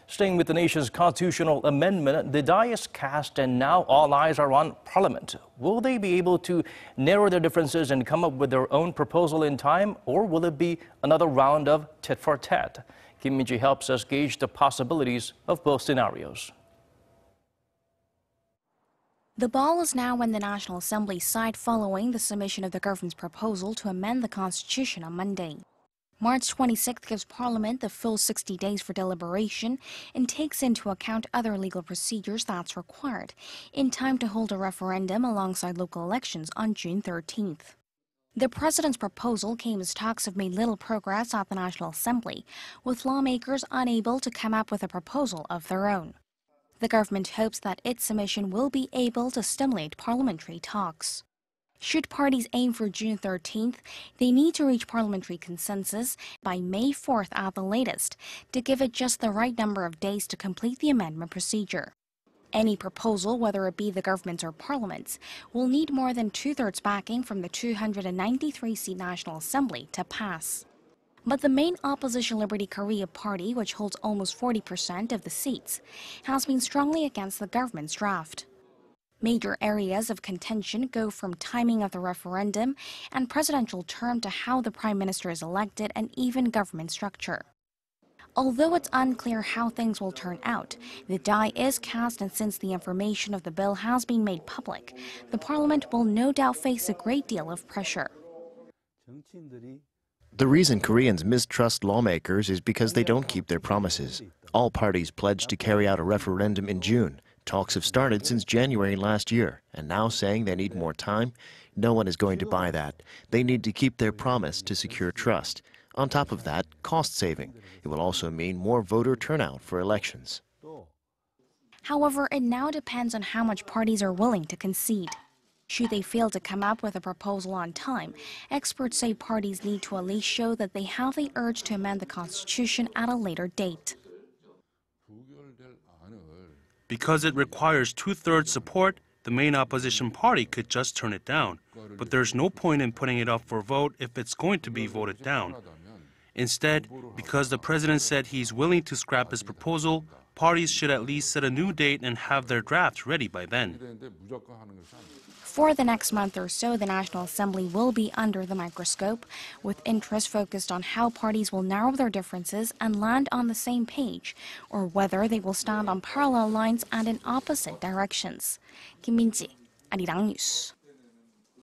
Staying with the nation's constitutional amendment, the die is cast and now all eyes are on Parliament. Will they be able to narrow their differences and come up with their own proposal in time, or will it be another round of tit-for-tat? Kim Min-ji helps us gauge the possibilities of both scenarios. The ball is now on the National Assembly's side following the submission of the government's proposal to amend the Constitution on Monday. March 26th gives Parliament the full 60 days for deliberation and takes into account other legal procedures that's required in time to hold a referendum alongside local elections on June 13th. The president's proposal came as talks have made little progress at the National Assembly, with lawmakers unable to come up with a proposal of their own. The government hopes that its submission will be able to stimulate parliamentary talks. Should parties aim for June 13th, they need to reach parliamentary consensus by May 4th at the latest to give it just the right number of days to complete the amendment procedure. Any proposal, whether it be the government's or Parliament's, will need more than two-thirds backing from the 293-seat National Assembly to pass. But the main opposition Liberty Korea party, which holds almost 40% of the seats, has been strongly against the government's draft. Major areas of contention go from timing of the referendum and presidential term to how the prime minister is elected and even government structure. Although it's unclear how things will turn out, the die is cast, and since the information of the bill has been made public, the parliament will no doubt face a great deal of pressure. The reason Koreans mistrust lawmakers is because they don't keep their promises. All parties pledged to carry out a referendum in June. Talks have started since January last year, and now saying they need more time, no one is going to buy that. They need to keep their promise to secure trust. On top of that, cost saving. It will also mean more voter turnout for elections. However, it now depends on how much parties are willing to concede. Should they fail to come up with a proposal on time, experts say parties need to at least show that they have the urge to amend the Constitution at a later date. Because it requires two-thirds support, the main opposition party could just turn it down. But there's no point in putting it up for a vote if it's going to be voted down. Instead, because the president said he's willing to scrap his proposal, parties should at least set a new date and have their draft ready by then. For the next month or so, the National Assembly will be under the microscope, with interest focused on how parties will narrow their differences and land on the same page, or whether they will stand on parallel lines and in opposite directions. Kim Min-ji, Arirang News.